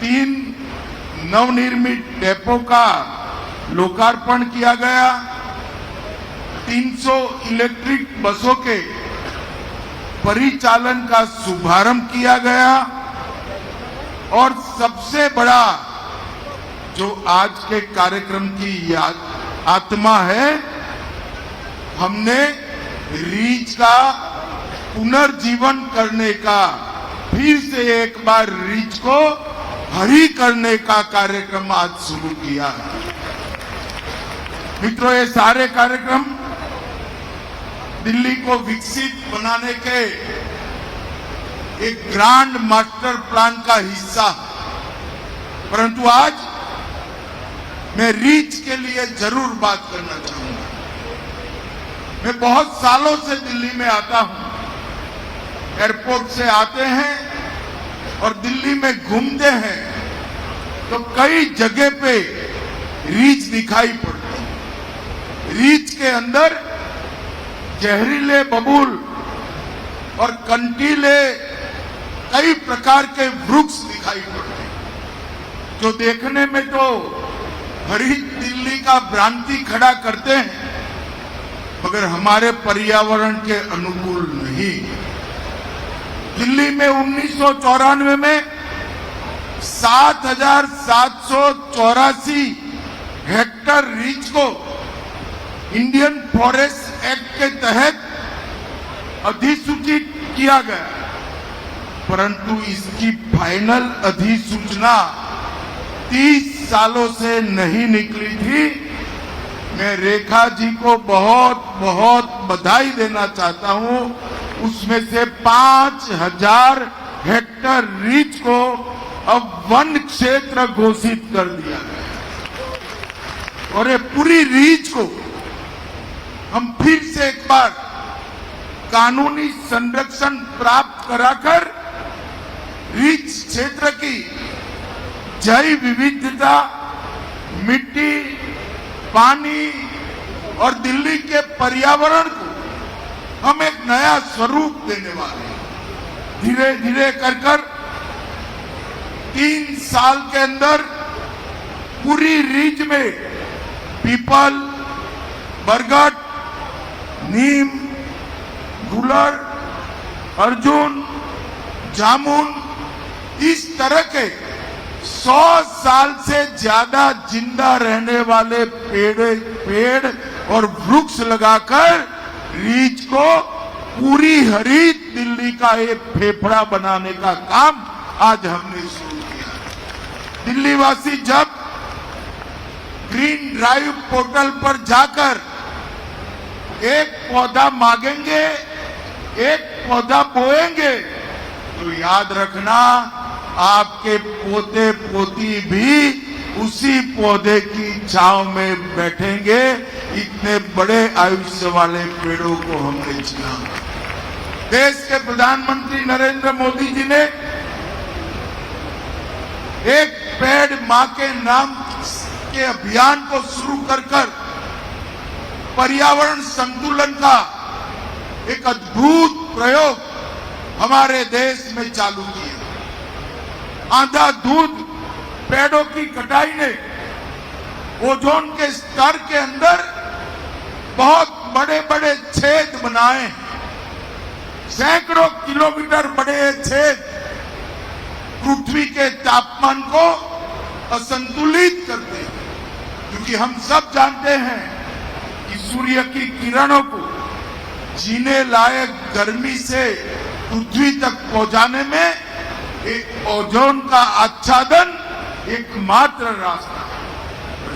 3 नवनिर्मित डेपो का लोकार्पण किया गया, 300 इलेक्ट्रिक बसों के परिचालन का शुभारंभ किया गया और सबसे बड़ा जो आज के कार्यक्रम की आत्मा है, हमने रीच का पुनर्जीवन करने का, फिर से एक बार रीच को हरी करने का कार्यक्रम आज शुरू किया। मित्रों, ये सारे कार्यक्रम दिल्ली को विकसित बनाने के एक ग्रांड मास्टर प्लान का हिस्सा है, परंतु आज मैं रीच के लिए जरूर बात करना चाहूंगा। मैं बहुत सालों से दिल्ली में आता हूं, एयरपोर्ट से आते हैं और दिल्ली में घूमते हैं तो कई जगह पे रीच दिखाई पड़ती है। रीच के अंदर जहरीले बबूल और कंटीले कई प्रकार के वृक्ष दिखाई पड़ते हैं, जो देखने में तो हरित दिल्ली का भ्रांति खड़ा करते हैं, मगर हमारे पर्यावरण के अनुकूल नहीं। दिल्ली में 1994 में 7,784 हेक्टर रीच को इंडियन फॉरेस्ट एक्ट के तहत अधिसूचित किया गया, परंतु इसकी फाइनल अधिसूचना 30 सालों से नहीं निकली थी। मैं रेखा जी को बहुत बहुत बधाई देना चाहता हूं। उसमें से 5,000 हेक्टर रीच को अब वन क्षेत्र घोषित कर दिया गया और ये पूरी रीच को हम फिर से एक बार कानूनी संरक्षण प्राप्त कराकर रीच क्षेत्र की जैव विविधता, मिट्टी, पानी और दिल्ली के पर्यावरण को हम एक नया स्वरूप देने वाले हैं। धीरे धीरे कर 3 साल के अंदर पूरी रीच में पीपल, बरगद, नीम, गुलर, अर्जुन, जामुन, इस तरह के 100 साल से ज्यादा जिंदा रहने वाले पेड़ और वृक्ष लगाकर रीच को पूरी हरित दिल्ली का एक फेफड़ा बनाने का काम आज हमने शुरू किया। दिल्ली वासी जब ग्रीन ड्राइव पोर्टल पर जाकर एक पौधा मांगेंगे, एक पौधा बोएंगे, तो याद रखना आपके पोते पोती भी उसी पौधे की छांव में बैठेंगे। इतने बड़े आयुष्य वाले पेड़ों को हमने चुना। देश के प्रधानमंत्री नरेंद्र मोदी जी ने एक पेड़ मां के नाम के अभियान को शुरू कर पर्यावरण संतुलन का एक अद्भुत प्रयोग हमारे देश में चालू किया। अंधाधुंध पेड़ों की कटाई ने ओजोन के स्तर के अंदर बहुत बड़े बड़े छेद बनाए, सैकड़ों किलोमीटर बड़े छेद पृथ्वी के तापमान को असंतुलित करते हैं। क्योंकि हम सब जानते हैं कि सूर्य की किरणों को जीने लायक गर्मी से पृथ्वी तक पहुंचाने में एक ओजोन का आच्छादन एकमात्र रास्ता है।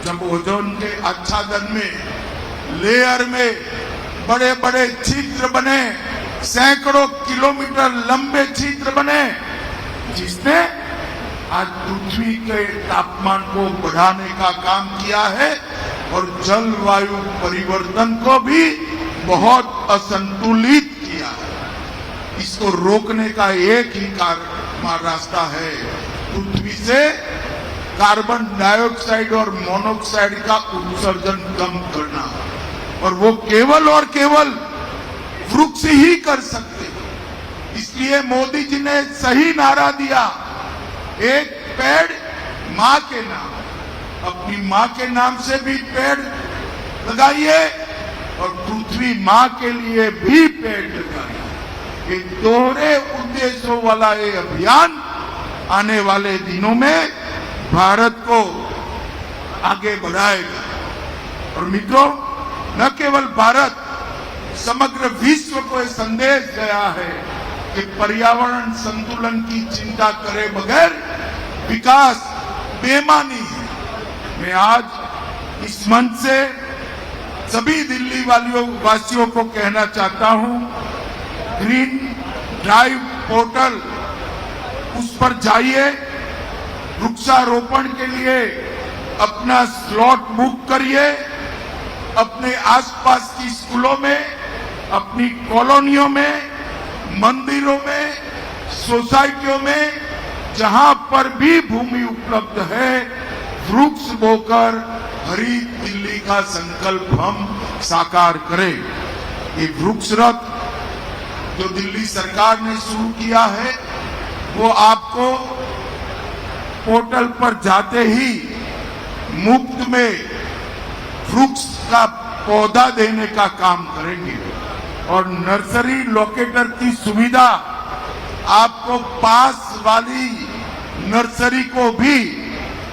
जब ओजोन के आच्छादन में लेयर में बड़े बड़े छिद्र बने, सैकड़ों किलोमीटर लंबे छिद्र बने, जिसने आज पृथ्वी के तापमान को बढ़ाने का काम किया है और जलवायु परिवर्तन को भी बहुत असंतुलित किया है। इसको रोकने का एक ही रास्ता है, पृथ्वी से कार्बन डाइऑक्साइड और मोनोऑक्साइड का उत्सर्जन कम करना, और वो केवल और केवल वृक्ष ही कर सकते हैं। इसलिए मोदी जी ने सही नारा दिया एक पेड़ माँ के नाम, अपनी माँ के नाम से भी पेड़ लगाइए और पृथ्वी माँ के लिए भी पेड़ लगाइए। ये दोहरे उद्देश्यों वाला ये अभियान आने वाले दिनों में भारत को आगे बढ़ाएगा। और मित्रों, न केवल भारत, समग्र विश्व को यह संदेश गया है कि पर्यावरण संतुलन की चिंता करे बगैर विकास बेईमानी है। मैं आज इस मंच से सभी दिल्ली वासियों को कहना चाहता हूं, ग्रीन ड्राइव पोर्टल, उस पर जाइए, वृक्षारोपण के लिए अपना स्लॉट बुक करिए। अपने आसपास की स्कूलों में, अपनी कॉलोनियों में, मंदिरों में, सोसाइटियों में, जहां पर भी भूमि उपलब्ध है, वृक्ष बोकर हरित दिल्ली का संकल्प हम साकार करें। ये वृक्ष रथ जो दिल्ली सरकार ने शुरू किया है, वो आपको पोर्टल पर जाते ही मुफ्त में वृक्ष का पौधा देने का काम करेंगे और नर्सरी लोकेटर की सुविधा आपको पास वाली नर्सरी को भी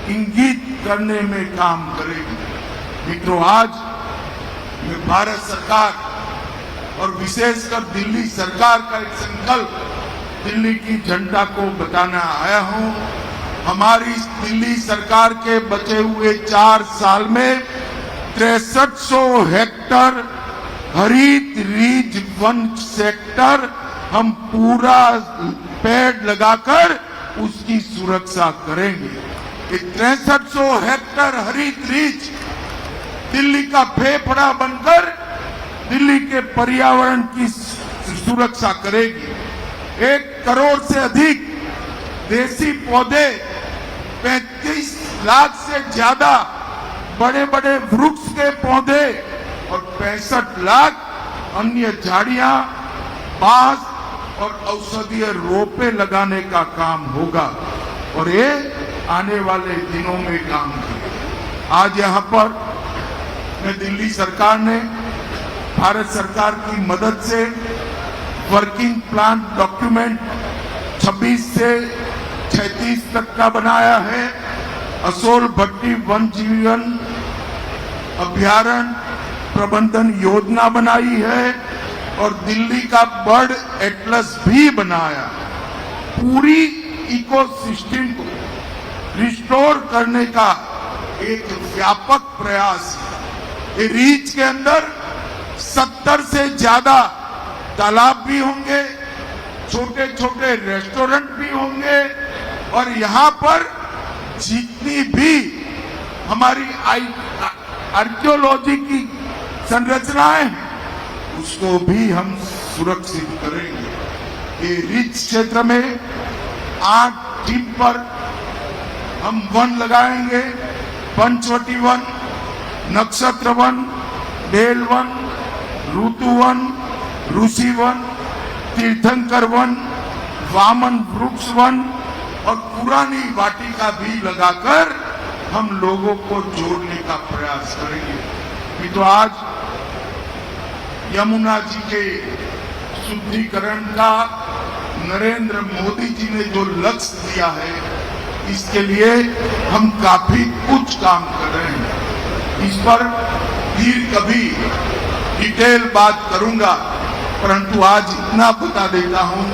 इंगित करने में काम करेगी। मित्रों, आज मैं भारत सरकार और विशेषकर दिल्ली सरकार का एक संकल्प दिल्ली की जनता को बताना आया हूं। हमारी दिल्ली सरकार के बचे हुए 4 साल में 6300 हेक्टर हरित रीज वन सेक्टर हम पूरा पेड़ लगाकर उसकी सुरक्षा करेंगे। ये 6300 हेक्टर हरित रीज दिल्ली का फेफड़ा बनकर दिल्ली के पर्यावरण की सुरक्षा करेगी। 1 करोड़ से अधिक देसी पौधे, 35 लाख से ज्यादा बड़े बड़े वृक्ष के पौधे और 65 लाख अन्य झाड़ियां, बांस और औषधीय रोपे लगाने का काम होगा और ये आने वाले दिनों में काम करेगा। आज यहाँ पर मैं दिल्ली सरकार ने भारत सरकार की मदद से वर्किंग प्लान डॉक्यूमेंट 26 से 36 तक का बनाया है। असोल भट्टी वन जीवन अभ्यारण्य प्रबंधन योजना बनाई है और दिल्ली का बर्ड एटलस भी बनाया। पूरी इकोसिस्टम को रिस्टोर करने का एक व्यापक प्रयास है। ये रीच के अंदर 70 से ज्यादा तालाब भी होंगे, छोटे छोटे रेस्टोरेंट भी होंगे और यहाँ पर जितनी भी हमारी आर्कियोलॉजी की संरचनाएं हैं उसको भी हम सुरक्षित करेंगे। ये रिच क्षेत्र में 8 टीम पर हम वन लगाएंगे। पंचवटी वन, नक्षत्र वन, बेल वन, ऋतु वन, ऋषि वन, तीर्थंकर वन, वामन वृक्ष वन और पुरानी वाटिका भी लगाकर हम लोगों को जोड़ने का प्रयास करेंगे। तो आज यमुना जी के शुद्धिकरण का नरेंद्र मोदी जी ने जो लक्ष्य दिया है, इसके लिए हम काफी कुछ काम कर रहे हैं। इस पर फिर कभी डिटेल बात करूंगा, परंतु आज इतना बता देता हूं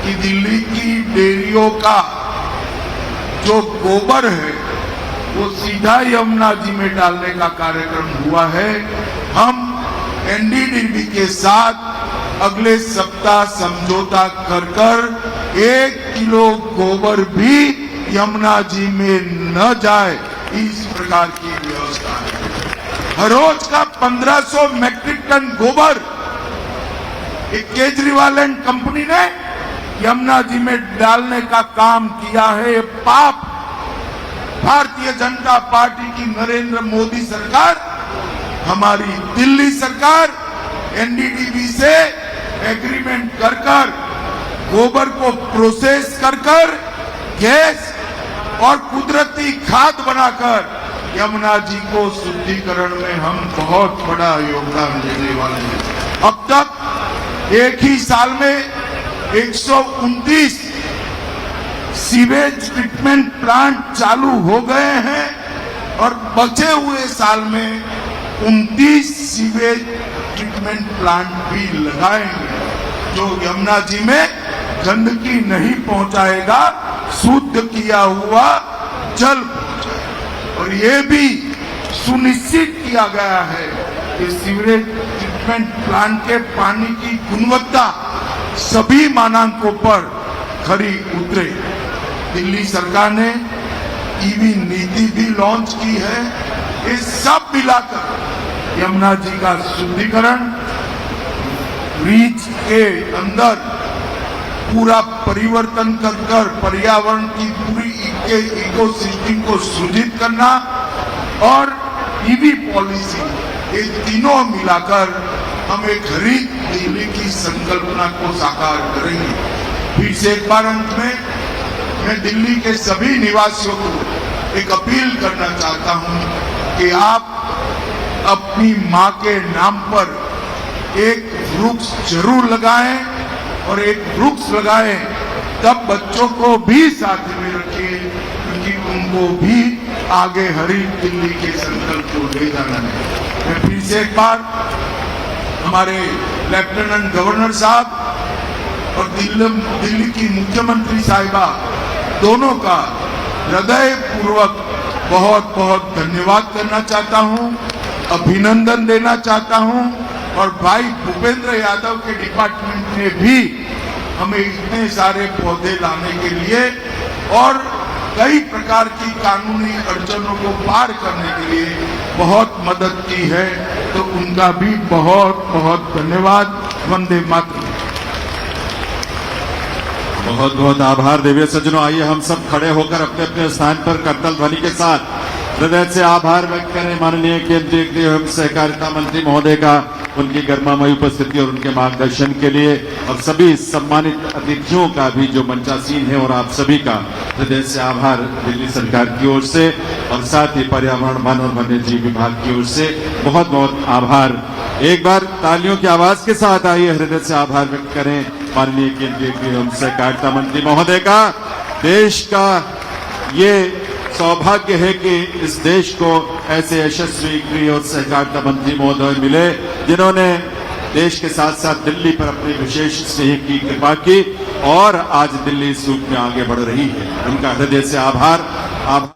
कि दिल्ली की डेयरियों का जो गोबर है वो सीधा यमुना जी में डालने का कार्यक्रम हुआ है। हम एनडीडीबी के साथ अगले सप्ताह समझौता कर 1 किलो गोबर भी यमुना जी में न जाए, इस प्रकार की व्यवस्था है। हर रोज का 1500 मैट्रिक टन गोबर एक केजरीवाल एंड कंपनी ने यमुना जी में डालने का काम किया है। ये पाप भारतीय जनता पार्टी की नरेंद्र मोदी सरकार, हमारी दिल्ली सरकार एनडीडीबी से एग्रीमेंट कर गोबर को प्रोसेस कर गैस और कुदरती खाद बनाकर यमुना जी को शुद्धिकरण में हम बहुत बड़ा योगदान देने वाले हैं। अब तक एक ही साल में 129 सीवेज ट्रीटमेंट प्लांट चालू हो गए हैं और बचे हुए साल में 29 सीवेज ट्रीटमेंट प्लांट भी लगाएंगे, जो यमुना जी में गंदगी नहीं पहुंचाएगा, शुद्ध किया हुआ जल पहुंचाएगा। और ये भी सुनिश्चित किया गया है कि सीवरेज ट्रीटमेंट प्लांट के पानी की गुणवत्ता सभी मानकों पर खरी उतरे। दिल्ली सरकार ने ईवी नीति भी लॉन्च की है। ये सब मिलाकर यमुना जी का शुद्धिकरण, ब्रिज के अंदर पूरा परिवर्तन कर पर्यावरण की पूरी इकोसिस्टम को सृजित करना और ईवी पॉलिसी, ये तीनों मिलाकर हम एक हरित दिल्ली की संकल्पना को साकार करेंगे। फिर से एक बार अंत में मैं दिल्ली के सभी निवासियों को एक अपील करना चाहता हूं कि आप अपनी मां के नाम पर एक वृक्ष जरूर लगाएं और एक वृक्ष लगाएं, तब बच्चों को भी साथ में रखिए, क्योंकि उनको भी आगे हरित दिल्ली के संकल्प को ले जाना है। मैं फिर से एक बार हमारे लेफ्टिनेंट गवर्नर साहब और दिल्ली की मुख्यमंत्री साहिबा दोनों का हृदय पूर्वक बहुत बहुत धन्यवाद करना चाहता हूं, अभिनंदन देना चाहता हूं। और भाई भूपेंद्र यादव के डिपार्टमेंट ने भी हमें इतने सारे पौधे लाने के लिए और कई प्रकार की कानूनी अड़चनों को पार करने के लिए बहुत मदद की है, तो उनका भी बहुत बहुत धन्यवाद। वंदे मातरम। बहुत बहुत आभार देवियों सज्जनों। आइए हम सब खड़े होकर अपने अपने स्थान पर करतल ध्वनि के साथ हृदय से आभार व्यक्त करें माननीय केंद्रीय गृह एवं सहकारिता मंत्री महोदय का, उनकी गर्मामयी उपस्थिति और उनके मार्गदर्शन के लिए, और सभी सम्मानित अतिथियों का भी जो मंचासीन है, और आप सभी का हृदय से आभार दिल्ली सरकार की ओर से और साथ ही पर्यावरण वन और वन्य जीव विभाग की ओर से बहुत बहुत आभार। एक बार तालियों की आवाज के साथ आइए हृदय से आभार व्यक्त करें माननीय केंद्रीय गृह एवं सहकारिता मंत्री महोदय का। देश का ये सौभाग्य है कि इस देश को ऐसे यशस्वी गृह और सहकारिता मंत्री महोदय मिले, जिन्होंने देश के साथ साथ दिल्ली पर अपनी विशेष स्नेह की कृपा की और आज दिल्ली इस रूप में आगे बढ़ रही है। उनका हृदय से आभार।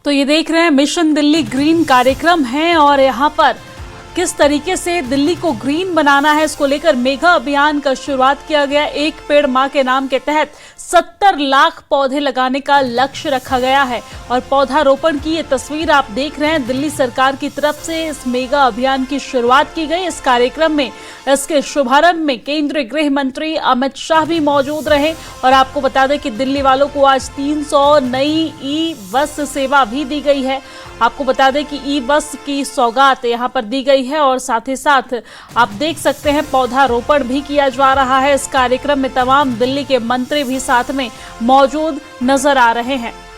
तो ये देख रहे हैं मिशन दिल्ली ग्रीन कार्यक्रम है और यहाँ पर किस तरीके से दिल्ली को ग्रीन बनाना है, इसको लेकर मेगा अभियान का शुरुआत किया गया। एक पेड़ मां के नाम के तहत 70 लाख पौधे लगाने का लक्ष्य रखा गया है और पौधारोपण की ये तस्वीर आप देख रहे हैं। दिल्ली सरकार की तरफ से इस मेगा अभियान की शुरुआत की गई। इस कार्यक्रम में, इसके शुभारंभ में केंद्रीय गृह मंत्री अमित शाह भी मौजूद रहे और आपको बता दें कि दिल्ली वालों को आज 300 नई ई बस सेवा भी दी गई है। आपको बता दें कि ई बस की सौगात यहाँ पर दी गई है और साथ ही साथ आप देख सकते हैं पौधारोपण भी किया जा रहा है। इस कार्यक्रम में तमाम दिल्ली के मंत्री भी साथ में मौजूद नजर आ रहे हैं।